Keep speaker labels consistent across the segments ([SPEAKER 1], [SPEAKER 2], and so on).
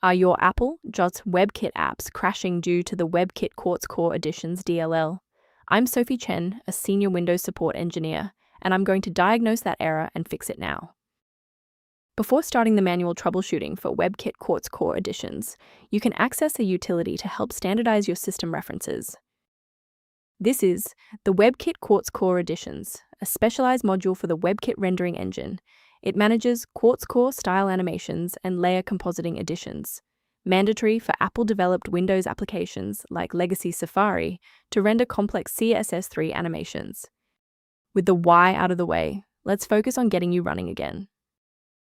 [SPEAKER 1] Are your Apple JOTS WebKit apps crashing due to the WebKitQuartzCore Editions DLL? I'm Sophie Chen, a senior Windows support engineer, and I'm going to diagnose that error and fix it now. Before starting the manual troubleshooting for WebKitQuartzCore Editions, you can access a utility to help standardize your system references. This is the WebKitQuartzCore Editions, a specialized module for the WebKit rendering engine. It manages QuartzCore style animations and layer compositing additions, mandatory for Apple-developed Windows applications like Legacy Safari to render complex CSS3 animations. With the why out of the way, let's focus on getting you running again.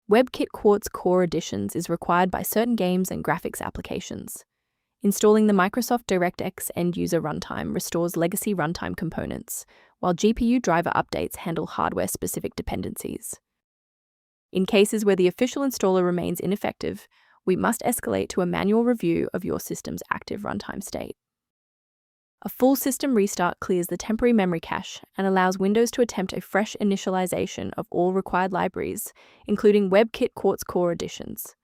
[SPEAKER 1] WebKitQuartzCore Editions is required by certain games and graphics applications. Installing the Microsoft DirectX end-user runtime restores legacy runtime components, while GPU driver updates handle hardware-specific dependencies. In cases where the official installer remains ineffective, we must escalate to a manual review of your system's active runtime state. A full system restart clears the temporary memory cache and allows Windows to attempt a fresh initialization of all required libraries, including WebKitQuartzCore Editions.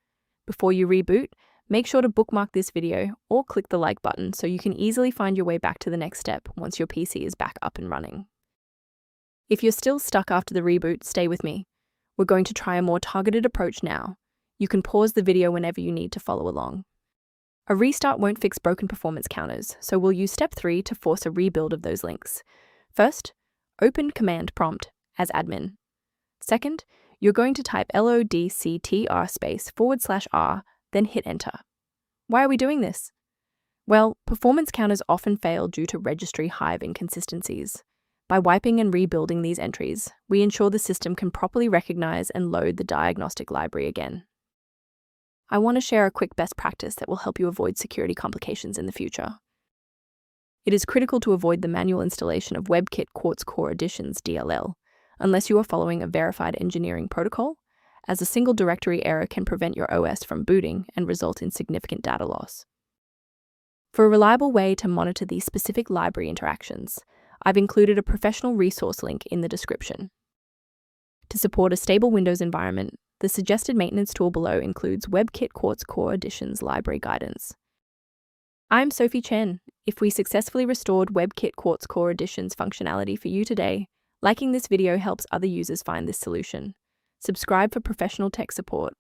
[SPEAKER 1] Before you reboot, make sure to bookmark this video or click the like button so you can easily find your way back to the next step once your PC is back up and running. If you're still stuck after the reboot, stay with me. We're going to try a more targeted approach now. You can pause the video whenever you need to follow along. A restart won't fix broken performance counters, so we'll use step 3 to force a rebuild of those links. First, open command prompt as admin. Second, you're going to type lodctr/r, then hit enter. Why are we doing this? Well, performance counters often fail due to registry hive inconsistencies. By wiping and rebuilding these entries, we ensure the system can properly recognize and load the diagnostic library again. I want to share a quick best practice that will help you avoid security complications in the future. It is critical to avoid the manual installation of WebKitQuartzCore Editions DLL, unless you are following a verified engineering protocol, as a single directory error can prevent your OS from booting and result in significant data loss. For a reliable way to monitor these specific library interactions, I've included a professional resource link in the description. To support a stable Windows environment, the suggested maintenance tool below includes WebKitQuartzCore Editions library guidance. I'm Sophie Chen. If we successfully restored WebKitQuartzCore Editions functionality for you today, liking this video helps other users find this solution. Subscribe for professional tech support.